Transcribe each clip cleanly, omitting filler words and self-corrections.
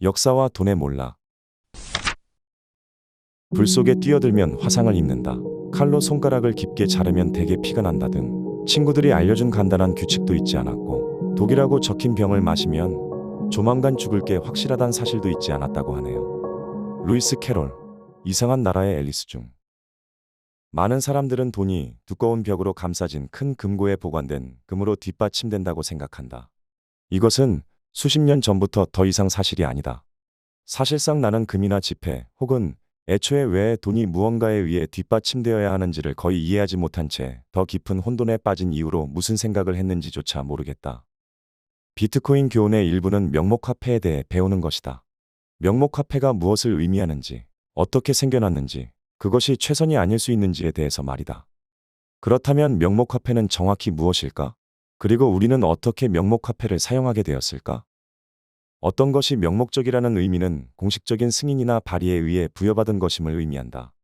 역사와 돈의 몰락. 불 속에 뛰어들면 화상을 입는다. 칼로 손가락을 깊게 자르면 대개 피가 난다 등 친구들이 알려준 간단한 규칙도 잊지 않았고, 독이라고 적힌 병을 마시면 조만간 죽을 게 확실하단 사실도 잊지 않았다고 하네요. 루이스 캐롤. 이상한 나라의 앨리스 중. 많은 사람들은 돈이 두꺼운 벽으로 감싸진 큰 금고에 보관된 금으로 뒷받침된다고 생각한다. 이것은 수십 년 전부터 더 이상 사실이 아니다. 사실상 나는 금이나 지폐 혹은 애초에 왜 돈이 무언가에 의해 뒷받침되어야 하는지를 거의 이해하지 못한 채 더 깊은 혼돈에 빠진 이후로 무슨 생각을 했는지조차 모르겠다. 비트코인 교훈의 일부는 명목화폐에 대해 배우는 것이다. 명목화폐가 무엇을 의미하는지, 어떻게 생겨났는지, 그것이 최선이 아닐 수 있는지에 대해서 말이다. 그렇다면 명목화폐는 정확히 무엇일까? 그리고 우리는 어떻게 명목화폐를 사용하게 되었을까? 어떤 것이 명목적이라는 의미는 공식적인 승인이나 발의에 의해 부여받은 것임을 의미한다.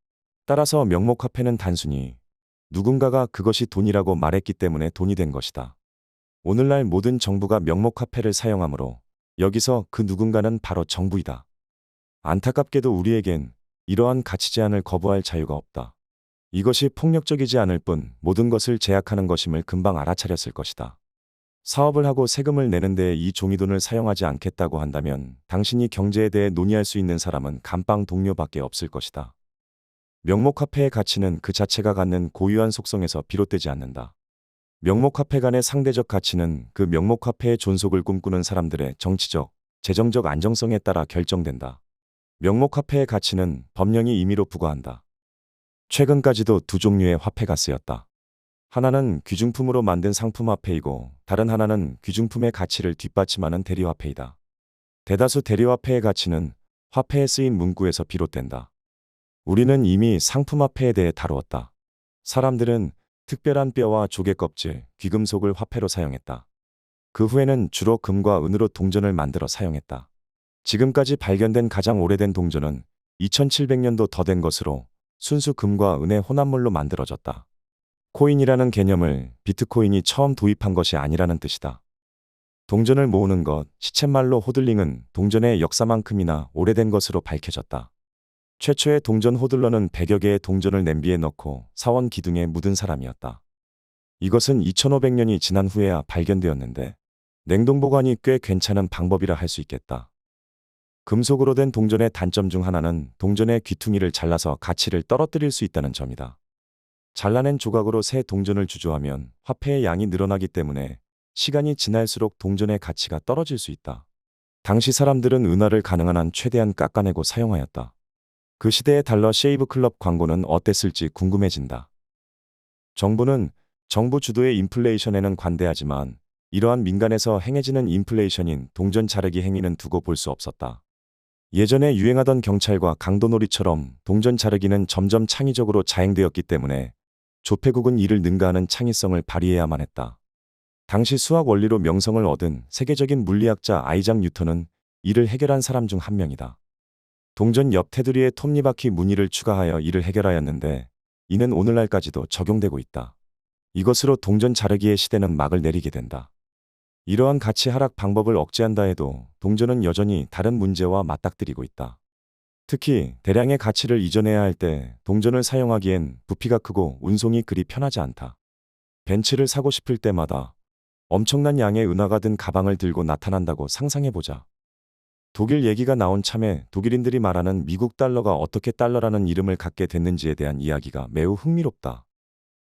따라서 명목화폐는 단순히 누군가가 그것이 돈이라고 말했기 때문에 돈이 된 것이다. 오늘날 모든 정부가 명목화폐를 사용하므로 여기서 그 누군가는 바로 정부이다. 안타깝게도 우리에겐 이러한 가치 제한을 거부할 자유가 없다. 이것이 폭력적이지 않을 뿐 모든 것을 제약하는 것임을 금방 알아차렸을 것이다. 사업을 하고 세금을 내는 데 이 종이돈을 사용하지 않겠다고 한다면 당신이 경제에 대해 논의할 수 있는 사람은 감방 동료밖에 없을 것이다. 명목화폐의 가치는 그 자체가 갖는 고유한 속성에서 비롯되지 않는다. 명목화폐 간의 상대적 가치는 그 명목화폐의 존속을 꿈꾸는 사람들의 정치적, 재정적 안정성에 따라 결정된다. 명목화폐의 가치는 법령이 임의로 부과한다. 최근까지도 두 종류의 화폐가 쓰였다. 하나는 귀중품으로 만든 상품화폐이고 다른 하나는 귀중품의 가치를 뒷받침하는 대리화폐이다. 대다수 대리화폐의 가치는 화폐에 쓰인 문구에서 비롯된다. 우리는 이미 상품화폐에 대해 다루었다. 사람들은 특별한 뼈와 조개 껍질, 귀금속을 화폐로 사용했다. 그 후에는 주로 금과 은으로 동전을 만들어 사용했다. 지금까지 발견된 가장 오래된 동전은 2700년도 더 된 것으로 순수 금과 은의 혼합물로 만들어졌다. 코인이라는 개념을 비트코인이 처음 도입한 것이 아니라는 뜻이다. 동전을 모으는 것, 시쳇말로 호들링은 동전의 역사만큼이나 오래된 것으로 밝혀졌다. 최초의 동전 호들러는 100여 개의 동전을 냄비에 넣고 사원 기둥에 묻은 사람이었다. 이것은 2500년이 지난 후에야 발견되었는데 냉동 보관이 꽤 괜찮은 방법이라 할 수 있겠다. 금속으로 된 동전의 단점 중 하나는 동전의 귀퉁이를 잘라서 가치를 떨어뜨릴 수 있다는 점이다. 잘라낸 조각으로 새 동전을 주조하면 화폐의 양이 늘어나기 때문에 시간이 지날수록 동전의 가치가 떨어질 수 있다. 당시 사람들은 은화를 가능한 한 최대한 깎아내고 사용하였다. 그 시대의 달러 쉐이브 클럽 광고는 어땠을지 궁금해진다. 정부는 정부 주도의 인플레이션에는 관대하지만 이러한 민간에서 행해지는 인플레이션인 동전 자르기 행위는 두고 볼 수 없었다. 예전에 유행하던 경찰과 강도놀이처럼 동전 자르기는 점점 창의적으로 자행되었기 때문에 조폐국은 이를 능가하는 창의성을 발휘해야만 했다. 당시 수학 원리로 명성을 얻은 세계적인 물리학자 아이작 뉴턴은 이를 해결한 사람 중 한 명이다. 동전 옆 테두리에 톱니바퀴 무늬를 추가하여 이를 해결하였는데 이는 오늘날까지도 적용되고 있다. 이것으로 동전 자르기의 시대는 막을 내리게 된다. 이러한 가치 하락 방법을 억제한다 해도 동전은 여전히 다른 문제와 맞닥뜨리고 있다. 특히 대량의 가치를 이전해야 할 때 동전을 사용하기엔 부피가 크고 운송이 그리 편하지 않다. 벤츠를 사고 싶을 때마다 엄청난 양의 은화가 든 가방을 들고 나타난다고 상상해보자. 독일 얘기가 나온 참에 독일인들이 말하는 미국 달러가 어떻게 달러라는 이름을 갖게 됐는지에 대한 이야기가 매우 흥미롭다.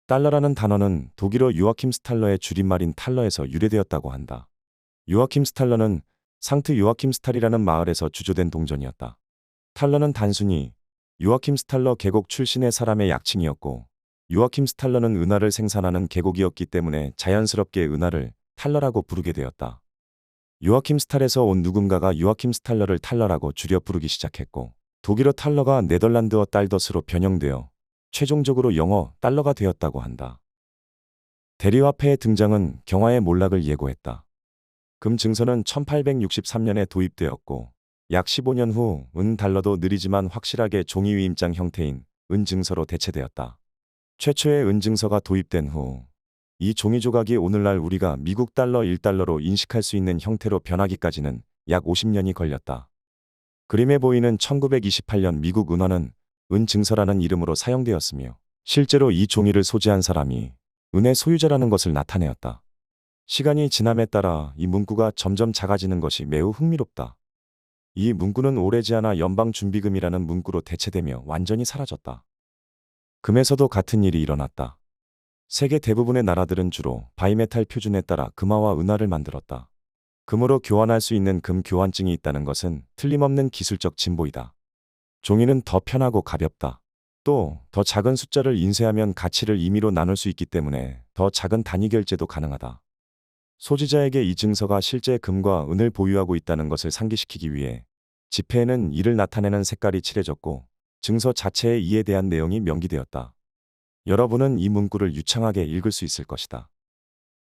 달러라는 단어는 독일어 요아킴 스탈러의 줄임말인 탈러에서 유래되었다고 한다. 요아킴 스탈러는 상트 요아킴 스탈이라는 마을에서 주조된 동전이었다. 탈러는 단순히 요아킴 스탈러 계곡 출신의 사람의 약칭이었고 요아킴 스탈러는 은화를 생산하는 계곡이었기 때문에 자연스럽게 은화를 탈러라고 부르게 되었다. 요아킴 스탈에서 온 누군가가 요아킴 스탈러를 탈러라고 줄여 부르기 시작했고 독일어 탈러가 네덜란드어 달더스로 변형되어 최종적으로 영어 달러가 되었다고 한다. 대리화폐의 등장은 경화의 몰락을 예고했다. 금 증서는 1863년에 도입되었고 약 15년 후 은 달러도 느리지만 확실하게 종이 위임장 형태인 은 증서로 대체되었다. 최초의 은 증서가 도입된 후 이 종이 조각이 오늘날 우리가 미국 달러 1달러로 인식할 수 있는 형태로 변하기까지는 약 50년이 걸렸다. 그림에 보이는 1928년 미국 은화는 은 증서라는 이름으로 사용되었으며 실제로 이 종이를 소지한 사람이 은의 소유자라는 것을 나타내었다. 시간이 지남에 따라 이 문구가 점점 작아지는 것이 매우 흥미롭다. 이 문구는 오래지 않아 연방준비금이라는 문구로 대체되며 완전히 사라졌다. 금에서도 같은 일이 일어났다. 세계 대부분의 나라들은 주로 바이메탈 표준에 따라 금화와 은화를 만들었다. 금으로 교환할 수 있는 금 교환증이 있다는 것은 틀림없는 기술적 진보이다. 종이는 더 편하고 가볍다. 또 더 작은 숫자를 인쇄하면 가치를 임의로 나눌 수 있기 때문에 더 작은 단위 결제도 가능하다. 소지자에게 이 증서가 실제 금과 은을 보유하고 있다는 것을 상기시키기 위해 지폐에는 이를 나타내는 색깔이 칠해졌고 증서 자체에 이에 대한 내용이 명기되었다. 여러분은 이 문구를 유창하게 읽을 수 있을 것이다.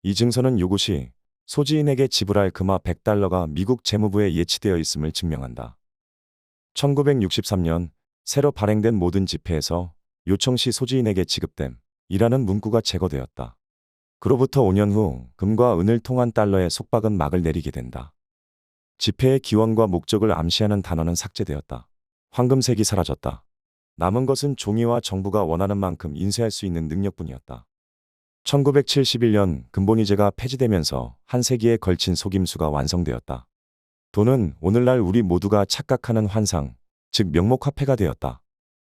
이 증서는 요것이 소지인에게 지불할 금화 100달러가 미국 재무부에 예치되어 있음을 증명한다. 1963년 새로 발행된 모든 지폐에서 요청 시 소지인에게 지급됨 이라는 문구가 제거되었다. 그로부터 5년 후 금과 은을 통한 달러의 속박은 막을 내리게 된다. 지폐의 기원과 목적을 암시하는 단어는 삭제되었다. 황금색이 사라졌다. 남은 것은 종이와 정부가 원하는 만큼 인쇄할 수 있는 능력뿐이었다. 1971년 금본위제가 폐지되면서 한 세기에 걸친 속임수가 완성되었다. 돈은 오늘날 우리 모두가 착각하는 환상, 즉 명목화폐가 되었다.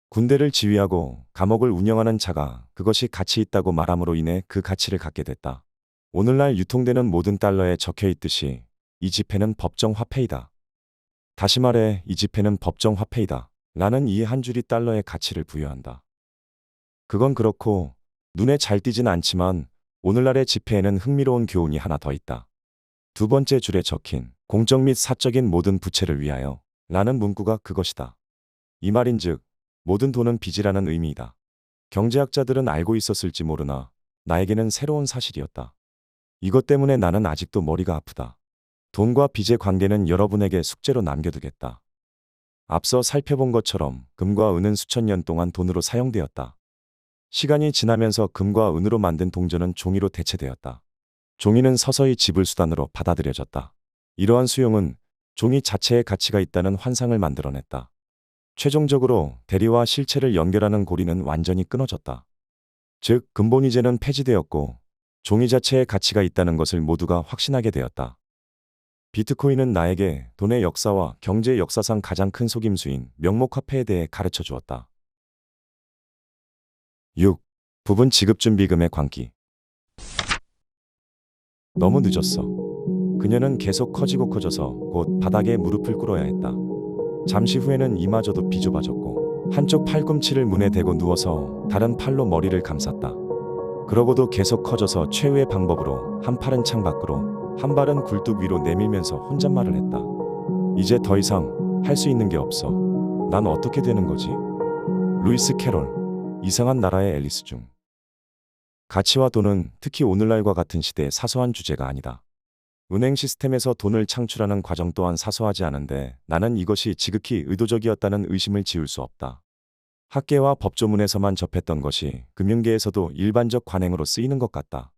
군대를 지휘하고 감옥을 운영하는 자가 그것이 가치 있다고 말함으로 인해 그 가치를 갖게 됐다. 오늘날 유통되는 모든 달러에 적혀 있듯이 이 지폐는 법정 화폐이다. 다시 말해 이 지폐는 법정 화폐이다. 라는 이 한 줄이 달러의 가치를 부여한다. 그건 그렇고 눈에 잘 띄진 않지만 오늘날의 지폐에는 흥미로운 교훈이 하나 더 있다. 두 번째 줄에 적힌 공적 및 사적인 모든 부채를 위하여 라는 문구가 그것이다. 이 말인즉 모든 돈은 빚이라는 의미이다. 경제학자들은 알고 있었을지 모르나 나에게는 새로운 사실이었다. 이것 때문에 나는 아직도 머리가 아프다. 돈과 빚의 관계는 여러분에게 숙제로 남겨두겠다. 앞서 살펴본 것처럼 금과 은은 수천 년 동안 돈으로 사용되었다. 시간이 지나면서 금과 은으로 만든 동전은 종이로 대체되었다. 종이는 서서히 지불 수단으로 받아들여졌다. 이러한 수용은 종이 자체의 가치가 있다는 환상을 만들어냈다. 최종적으로 대리와 실체를 연결하는 고리는 완전히 끊어졌다. 즉, 금본위제는 폐지되었고 종이 자체의 가치가 있다는 것을 모두가 확신하게 되었다. 비트코인은 나에게 돈의 역사와 경제 역사상 가장 큰 속임수인 명목화폐에 대해 가르쳐 주었다. 6. 부분 지급준비금의 광기. 너무 늦었어. 그녀는 계속 커지고 커져서 곧 바닥에 무릎을 꿇어야 했다. 잠시 후에는 이마저도 비좁아졌고 한쪽 팔꿈치를 문에 대고 누워서 다른 팔로 머리를 감쌌다. 그러고도 계속 커져서 최후의 방법으로 한 팔은 창밖으로 한 발은 굴뚝 위로 내밀면서 혼잣말을 했다. 이제 더 이상 할 수 있는 게 없어. 난 어떻게 되는 거지? 루이스 캐롤, 이상한 나라의 앨리스 중. 가치와 돈은 특히 오늘날과 같은 시대의 사소한 주제가 아니다. 은행 시스템에서 돈을 창출하는 과정 또한 사소하지 않은데 나는 이것이 지극히 의도적이었다는 의심을 지울 수 없다. 학계와 법조문에서만 접했던 것이 금융계에서도 일반적 관행으로 쓰이는 것 같다.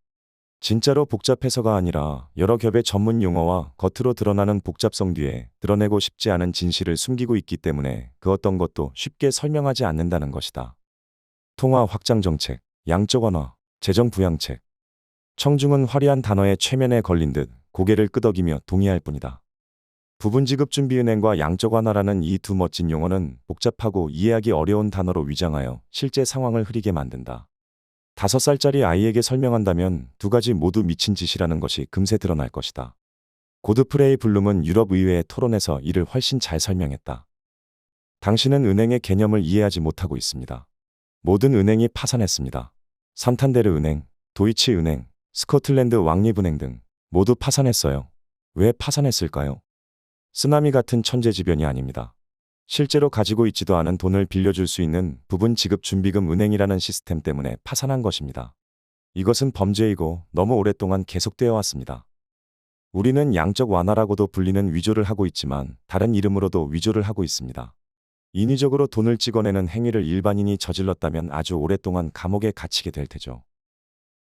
진짜로 복잡해서가 아니라 여러 겹의 전문 용어와 겉으로 드러나는 복잡성 뒤에 드러내고 싶지 않은 진실을 숨기고 있기 때문에 그 어떤 것도 쉽게 설명하지 않는다는 것이다. 통화 확장 정책, 양적 완화, 재정 부양책. 청중은 화려한 단어의 최면에 걸린 듯 고개를 끄덕이며 동의할 뿐이다. 부분지급준비은행과 양적 완화라는 이 두 멋진 용어는 복잡하고 이해하기 어려운 단어로 위장하여 실제 상황을 흐리게 만든다. 5살짜리 아이에게 설명한다면 두 가지 모두 미친 짓이라는 것이 금세 드러날 것이다. 고드프레이 블룸은 유럽 의회의 토론에서 이를 훨씬 잘 설명했다. 당신은 은행의 개념을 이해하지 못하고 있습니다. 모든 은행이 파산했습니다. 산탄데르 은행, 도이치 은행, 스코틀랜드 왕립은행 등 모두 파산했어요. 왜 파산했을까요? 쓰나미 같은 천재지변이 아닙니다. 실제로 가지고 있지도 않은 돈을 빌려줄 수 있는 부분지급준비금 은행이라는 시스템 때문에 파산한 것입니다. 이것은 범죄이고 너무 오랫동안 계속되어 왔습니다. 우리는 양적 완화라고도 불리는 위조를 하고 있지만 다른 이름으로도 위조를 하고 있습니다. 인위적으로 돈을 찍어내는 행위를 일반인이 저질렀다면 아주 오랫동안 감옥에 갇히게 될 테죠.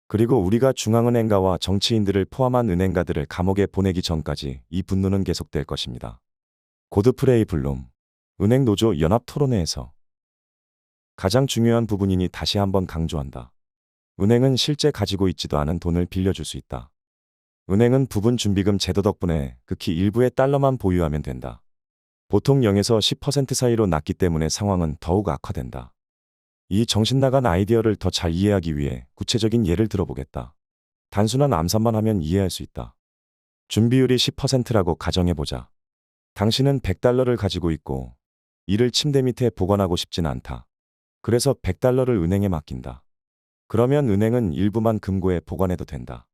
그리고 우리가 중앙은행가와 정치인들을 포함한 은행가들을 감옥에 보내기 전까지 이 분노는 계속될 것입니다. 고드프레이 블룸 은행 노조 연합 토론회에서 가장 중요한 부분이니 다시 한번 강조한다. 은행은 실제 가지고 있지도 않은 돈을 빌려줄 수 있다. 은행은 부분 준비금 제도 덕분에 극히 일부의 달러만 보유하면 된다. 보통 0에서 10% 사이로 낮기 때문에 상황은 더욱 악화된다. 이 정신나간 아이디어를 더 잘 이해하기 위해 구체적인 예를 들어보겠다. 단순한 암산만 하면 이해할 수 있다. 준비율이 10%라고 가정해보자. 당신은 100달러를 가지고 있고 이를 침대 밑에 보관하고 싶진 않다. 그래서 100달러를 은행에 맡긴다. 그러면 은행은 일부만 금고에 보관해도 된다.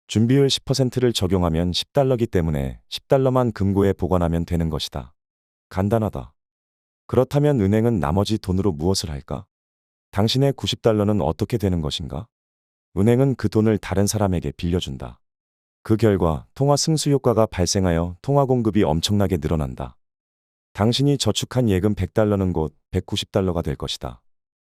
준비율 10%를 적용하면 10달러기 때문에 10달러만 금고에 보관하면 되는 것이다. 간단하다. 그렇다면 은행은 나머지 돈으로 무엇을 할까? 당신의 90달러는 어떻게 되는 것인가? 은행은 그 돈을 다른 사람에게 빌려준다. 그 결과 통화 승수 효과가 발생하여 통화 공급이 엄청나게 늘어난다. 당신이 저축한 예금 100달러는 곧 190달러가 될 것이다.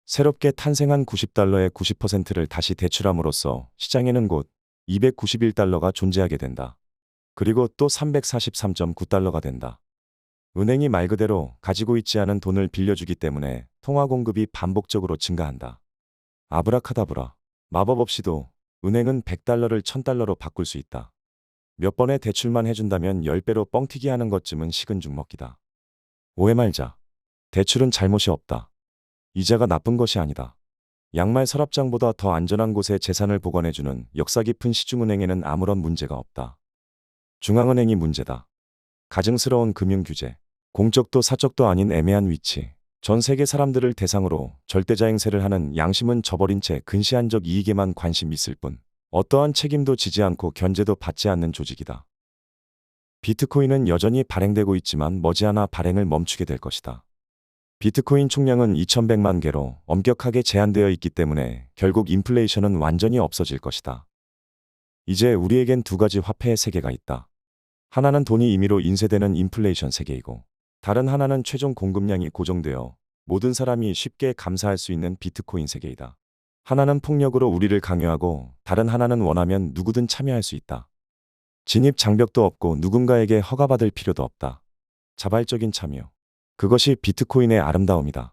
새롭게 탄생한 90달러의 90%를 다시 대출함으로써 시장에는 곧 291달러가 존재하게 된다. 그리고 또 343.9달러가 된다. 은행이 말 그대로 가지고 있지 않은 돈을 빌려주기 때문에 통화 공급이 반복적으로 증가한다. 아브라카다브라. 마법 없이도 은행은 100달러를 1000달러로 바꿀 수 있다. 몇 번의 대출만 해준다면 10배로 뻥튀기 하는 것쯤은 식은 죽 먹기다. 오해 말자. 대출은 잘못이 없다. 이자가 나쁜 것이 아니다. 양말 서랍장보다 더 안전한 곳에 재산을 보관해주는 역사 깊은 시중은행에는 아무런 문제가 없다. 중앙은행이 문제다. 가증스러운 금융규제, 공적도 사적도 아닌 애매한 위치, 전 세계 사람들을 대상으로 절대자행세를 하는 양심은 저버린 채 근시안적 이익에만 관심 있을 뿐 어떠한 책임도 지지 않고 견제도 받지 않는 조직이다. 비트코인은 여전히 발행되고 있지만 머지않아 발행을 멈추게 될 것이다. 비트코인 총량은 2100만 개로 엄격하게 제한되어 있기 때문에 결국 인플레이션은 완전히 없어질 것이다. 이제 우리에겐 두 가지 화폐의 세계가 있다. 하나는 돈이 임의로 인쇄되는 인플레이션 세계이고 다른 하나는 최종 공급량이 고정되어 모든 사람이 쉽게 감사할 수 있는 비트코인 세계이다. 하나는 폭력으로 우리를 강요하고 다른 하나는 원하면 누구든 참여할 수 있다. 진입 장벽도 없고 누군가에게 허가받을 필요도 없다. 자발적인 참여. 그것이 비트코인의 아름다움이다.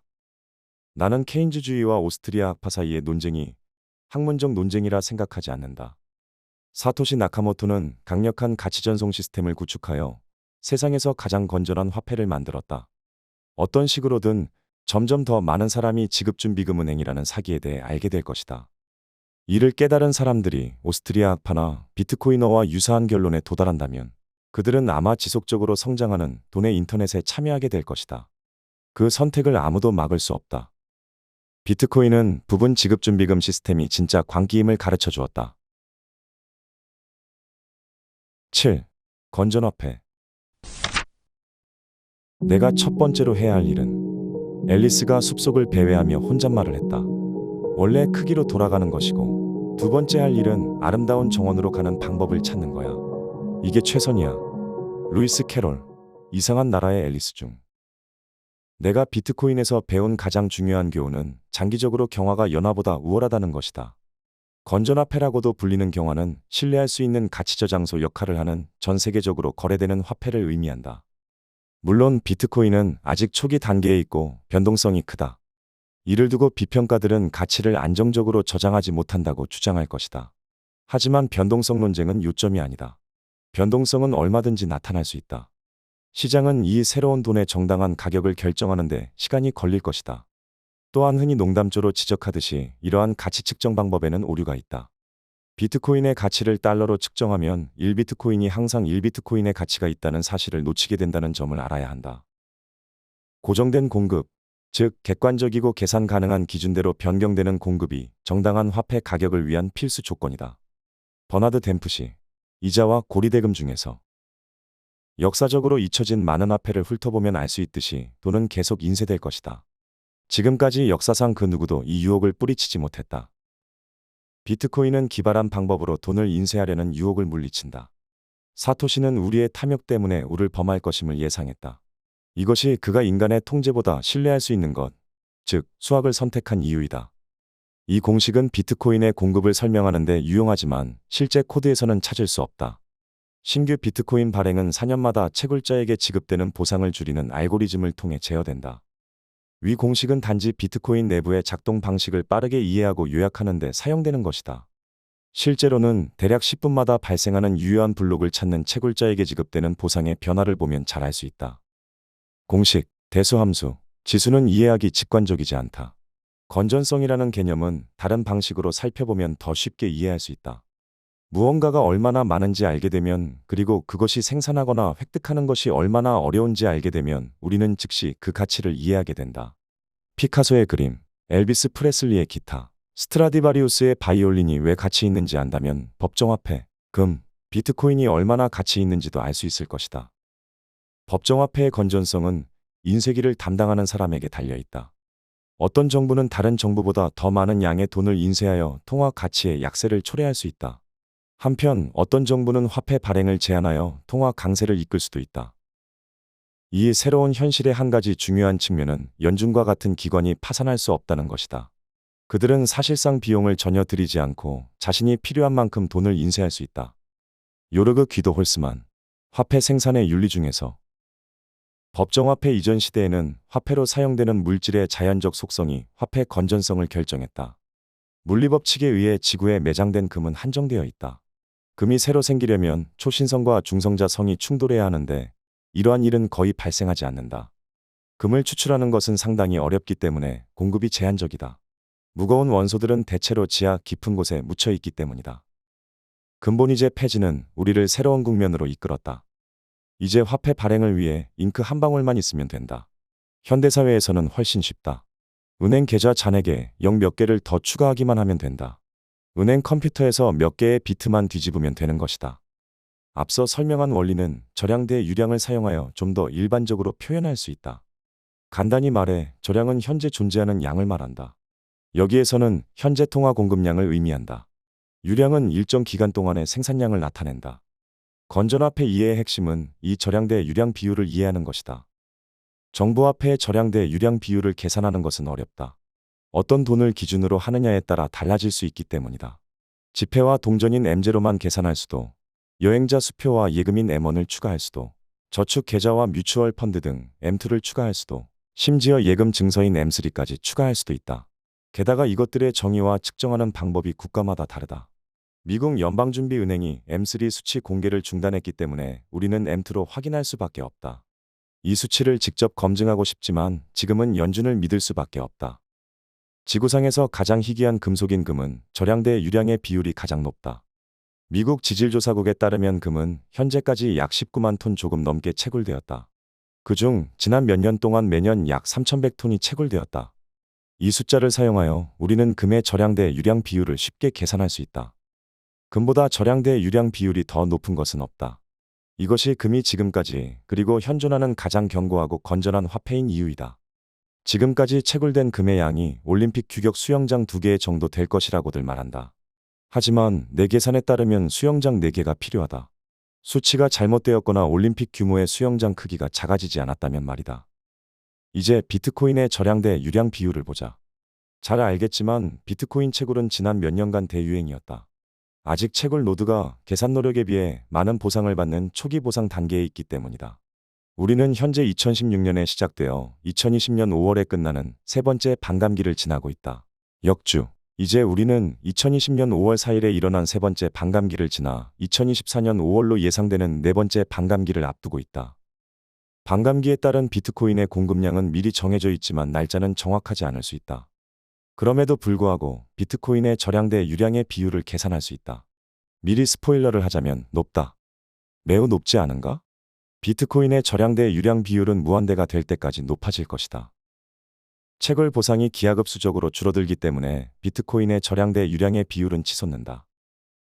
나는 케인즈주의와 오스트리아 학파 사이의 논쟁이 학문적 논쟁이라 생각하지 않는다. 사토시 나카모토는 강력한 가치 전송 시스템을 구축하여 세상에서 가장 건전한 화폐를 만들었다. 어떤 식으로든 점점 더 많은 사람이 지급준비금은행이라는 사기에 대해 알게 될 것이다. 이를 깨달은 사람들이 오스트리아 학파나 비트코이너와 유사한 결론에 도달한다면 그들은 아마 지속적으로 성장하는 돈의 인터넷에 참여하게 될 것이다. 그 선택을 아무도 막을 수 없다. 비트코인은 부분 지급준비금 시스템이 진짜 광기임을 가르쳐 주었다. 7. 건전화폐. 내가 첫 번째로 해야 할 일은 앨리스가 숲속을 배회하며 혼잣말을 했다. 원래 크기로 돌아가는 것이고 두 번째 할 일은 아름다운 정원으로 가는 방법을 찾는 거야. 이게 최선이야. 루이스 캐롤. 이상한 나라의 앨리스 중. 내가 비트코인에서 배운 가장 중요한 교훈은 장기적으로 경화가 연화보다 우월하다는 것이다. 건전화폐라고도 불리는 경화는 신뢰할 수 있는 가치 저장소 역할을 하는 전 세계적으로 거래되는 화폐를 의미한다. 물론 비트코인은 아직 초기 단계에 있고 변동성이 크다. 이를 두고 비평가들은 가치를 안정적으로 저장하지 못한다고 주장할 것이다. 하지만 변동성 논쟁은 요점이 아니다. 변동성은 얼마든지 나타날 수 있다. 시장은 이 새로운 돈의 정당한 가격을 결정하는 데 시간이 걸릴 것이다. 또한 흔히 농담조로 지적하듯이 이러한 가치 측정 방법에는 오류가 있다. 비트코인의 가치를 달러로 측정하면 1비트코인이 항상 1비트코인의 가치가 있다는 사실을 놓치게 된다는 점을 알아야 한다. 고정된 공급, 즉 객관적이고 계산 가능한 기준대로 변경되는 공급이 정당한 화폐 가격을 위한 필수 조건이다. 버나드 댐프시. 이자와 고리대금 중에서 역사적으로 잊혀진 많은 화폐를 훑어보면 알 수 있듯이 돈은 계속 인쇄될 것이다. 지금까지 역사상 그 누구도 이 유혹을 뿌리치지 못했다. 비트코인은 기발한 방법으로 돈을 인쇄하려는 유혹을 물리친다. 사토시는 우리의 탐욕 때문에 우를 범할 것임을 예상했다. 이것이 그가 인간의 통제보다 신뢰할 수 있는 것, 즉 수학을 선택한 이유이다. 이 공식은 비트코인의 공급을 설명하는 데 유용하지만 실제 코드에서는 찾을 수 없다. 신규 비트코인 발행은 4년마다 채굴자에게 지급되는 보상을 줄이는 알고리즘을 통해 제어된다. 위 공식은 단지 비트코인 내부의 작동 방식을 빠르게 이해하고 요약하는 데 사용되는 것이다. 실제로는 대략 10분마다 발생하는 유효한 블록을 찾는 채굴자에게 지급되는 보상의 변화를 보면 잘 알 수 있다. 공식, 대수함수, 지수는 이해하기 직관적이지 않다. 건전성이라는 개념은 다른 방식으로 살펴보면 더 쉽게 이해할 수 있다. 무언가가 얼마나 많은지 알게 되면, 그리고 그것이 생산하거나 획득하는 것이 얼마나 어려운지 알게 되면 우리는 즉시 그 가치를 이해하게 된다. 피카소의 그림, 엘비스 프레슬리의 기타, 스트라디바리우스의 바이올린이 왜 가치 있는지 안다면 법정화폐, 금, 비트코인이 얼마나 가치 있는지도 알 수 있을 것이다. 법정화폐의 건전성은 인쇄기를 담당하는 사람에게 달려있다. 어떤 정부는 다른 정부보다 더 많은 양의 돈을 인쇄하여 통화 가치의 약세를 초래할 수 있다. 한편 어떤 정부는 화폐 발행을 제한하여 통화 강세를 이끌 수도 있다. 이 새로운 현실의 한 가지 중요한 측면은 연준과 같은 기관이 파산할 수 없다는 것이다. 그들은 사실상 비용을 전혀 들이지 않고 자신이 필요한 만큼 돈을 인쇄할 수 있다. 요르그 귀도 홀스만, 화폐 생산의 윤리 중에서 법정화폐 이전 시대에는 화폐로 사용되는 물질의 자연적 속성이 화폐 건전성을 결정했다. 물리법칙에 의해 지구에 매장된 금은 한정되어 있다. 금이 새로 생기려면 초신성과 중성자 성이 충돌해야 하는데 이러한 일은 거의 발생하지 않는다. 금을 추출하는 것은 상당히 어렵기 때문에 공급이 제한적이다. 무거운 원소들은 대체로 지하 깊은 곳에 묻혀 있기 때문이다. 근본이제 폐지는 우리를 새로운 국면으로 이끌었다. 이제 화폐 발행을 위해 잉크 한 방울만 있으면 된다. 현대사회에서는 훨씬 쉽다. 은행 계좌 잔액에 0 몇 개를 더 추가하기만 하면 된다. 은행 컴퓨터에서 몇 개의 비트만 뒤집으면 되는 것이다. 앞서 설명한 원리는 절양대 유량을 사용하여 좀 더 일반적으로 표현할 수 있다. 간단히 말해 절양은 현재 존재하는 양을 말한다. 여기에서는 현재 통화 공급량을 의미한다. 유량은 일정 기간 동안의 생산량을 나타낸다. 건전화폐 이해의 핵심은 이 절양대 유량 비율을 이해하는 것이다. 정부화폐의 절양대 유량 비율을 계산하는 것은 어렵다. 어떤 돈을 기준으로 하느냐에 따라 달라질 수 있기 때문이다. 지폐와 동전인 M0만 계산할 수도, 여행자 수표와 예금인 M1을 추가할 수도, 저축 계좌와 뮤추얼 펀드 등 M2를 추가할 수도, 심지어 예금 증서인 M3까지 추가할 수도 있다. 게다가 이것들의 정의와 측정하는 방법이 국가마다 다르다. 미국 연방준비은행이 M3 수치 공개를 중단했기 때문에 우리는 M2로 확인할 수밖에 없다. 이 수치를 직접 검증하고 싶지만 지금은 연준을 믿을 수밖에 없다. 지구상에서 가장 희귀한 금속인 금은 절양대 유량의 비율이 가장 높다. 미국 지질조사국에 따르면 금은 현재까지 약 19만 톤 조금 넘게 채굴되었다. 그중 지난 몇 년 동안 매년 약 3,100톤이 채굴되었다. 이 숫자를 사용하여 우리는 금의 절양대 유량 비율을 쉽게 계산할 수 있다. 금보다 절양대 유량 비율이 더 높은 것은 없다. 이것이 금이 지금까지 그리고 현존하는 가장 견고하고 건전한 화폐인 이유이다. 지금까지 채굴된 금의 양이 올림픽 규격 수영장 2개 정도 될 것이라고들 말한다. 하지만 내 계산에 따르면 수영장 4개가 필요하다. 수치가 잘못되었거나 올림픽 규모의 수영장 크기가 작아지지 않았다면 말이다. 이제 비트코인의 절양대 유량 비율을 보자. 잘 알겠지만 비트코인 채굴은 지난 몇 년간 대유행이었다. 아직 채굴 노드가 계산 노력에 비해 많은 보상을 받는 초기 보상 단계에 있기 때문이다. 우리는 현재 2016년에 시작되어 2020년 5월에 끝나는 세 번째 반감기를 지나고 있다. 역주. 이제 우리는 2020년 5월 4일에 일어난 세 번째 반감기를 지나 2024년 5월로 예상되는 네 번째 반감기를 앞두고 있다. 반감기에 따른 비트코인의 공급량은 미리 정해져 있지만 날짜는 정확하지 않을 수 있다. 그럼에도 불구하고 비트코인의 절양대 유량의 비율을 계산할 수 있다. 미리 스포일러를 하자면 높다. 매우 높지 않은가? 비트코인의 절양대 유량 비율은 무한대가 될 때까지 높아질 것이다. 채굴 보상이 기하급수적으로 줄어들기 때문에 비트코인의 절양대 유량의 비율은 치솟는다.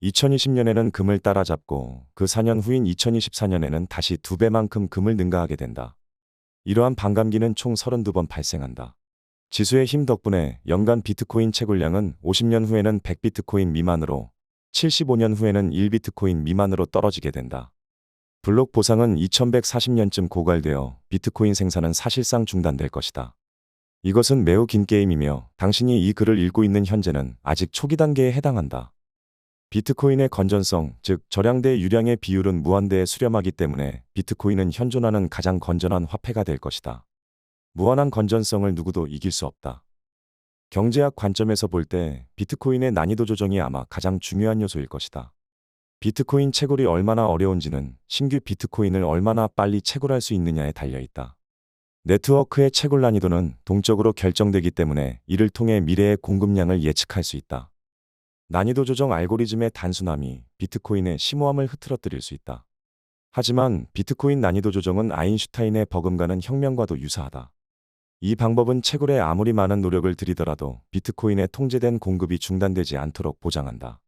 2020년에는 금을 따라잡고 그 4년 후인 2024년에는 다시 2배만큼 금을 능가하게 된다. 이러한 반감기는 총 32번 발생한다. 지수의 힘 덕분에 연간 비트코인 채굴량은 50년 후에는 100비트코인 미만으로, 75년 후에는 1비트코인 미만으로 떨어지게 된다. 블록 보상은 2140년쯤 고갈되어 비트코인 생산은 사실상 중단될 것이다. 이것은 매우 긴 게임이며 당신이 이 글을 읽고 있는 현재는 아직 초기 단계에 해당한다. 비트코인의 건전성, 즉 저량 대 유량의 비율은 무한대에 수렴하기 때문에 비트코인은 현존하는 가장 건전한 화폐가 될 것이다. 무한한 건전성을 누구도 이길 수 없다. 경제학 관점에서 볼 때 비트코인의 난이도 조정이 아마 가장 중요한 요소일 것이다. 비트코인 채굴이 얼마나 어려운지는 신규 비트코인을 얼마나 빨리 채굴할 수 있느냐에 달려 있다. 네트워크의 채굴 난이도는 동적으로 결정되기 때문에 이를 통해 미래의 공급량을 예측할 수 있다. 난이도 조정 알고리즘의 단순함이 비트코인의 심오함을 흐트러뜨릴 수 있다. 하지만 비트코인 난이도 조정은 아인슈타인의 버금가는 혁명과도 유사하다. 이 방법은 채굴에 아무리 많은 노력을 들이더라도 비트코인의 통제된 공급이 중단되지 않도록 보장한다.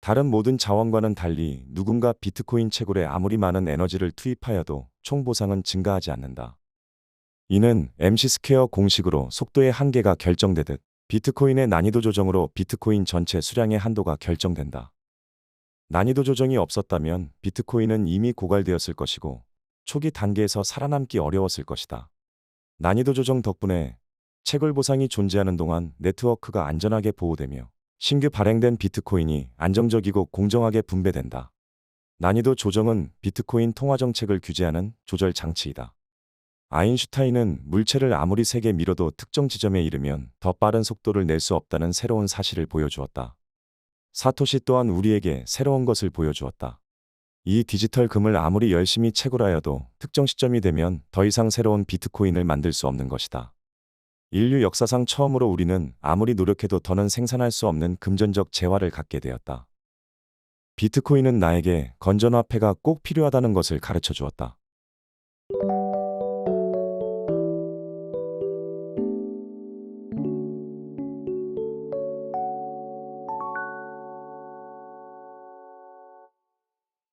다른 모든 자원과는 달리 누군가 비트코인 채굴에 아무리 많은 에너지를 투입하여도 총 보상은 증가하지 않는다. 이는 MC 스퀘어 공식으로 속도의 한계가 결정되듯 비트코인의 난이도 조정으로 비트코인 전체 수량의 한도가 결정된다. 난이도 조정이 없었다면 비트코인은 이미 고갈되었을 것이고 초기 단계에서 살아남기 어려웠을 것이다. 난이도 조정 덕분에 채굴 보상이 존재하는 동안 네트워크가 안전하게 보호되며 신규 발행된 비트코인이 안정적이고 공정하게 분배된다. 난이도 조정은 비트코인 통화 정책을 규제하는 조절 장치이다. 아인슈타인은 물체를 아무리 세게 밀어도 특정 지점에 이르면 더 빠른 속도를 낼 수 없다는 새로운 사실을 보여주었다. 사토시 또한 우리에게 새로운 것을 보여주었다. 이 디지털 금을 아무리 열심히 채굴하여도 특정 시점이 되면 더 이상 새로운 비트코인을 만들 수 없는 것이다. 인류 역사상 처음으로 우리는 아무리 노력해도 더는 생산할 수 없는 금전적 재화를 갖게 되었다. 비트코인은 나에게 건전화폐가 꼭 필요하다는 것을 가르쳐 주었다.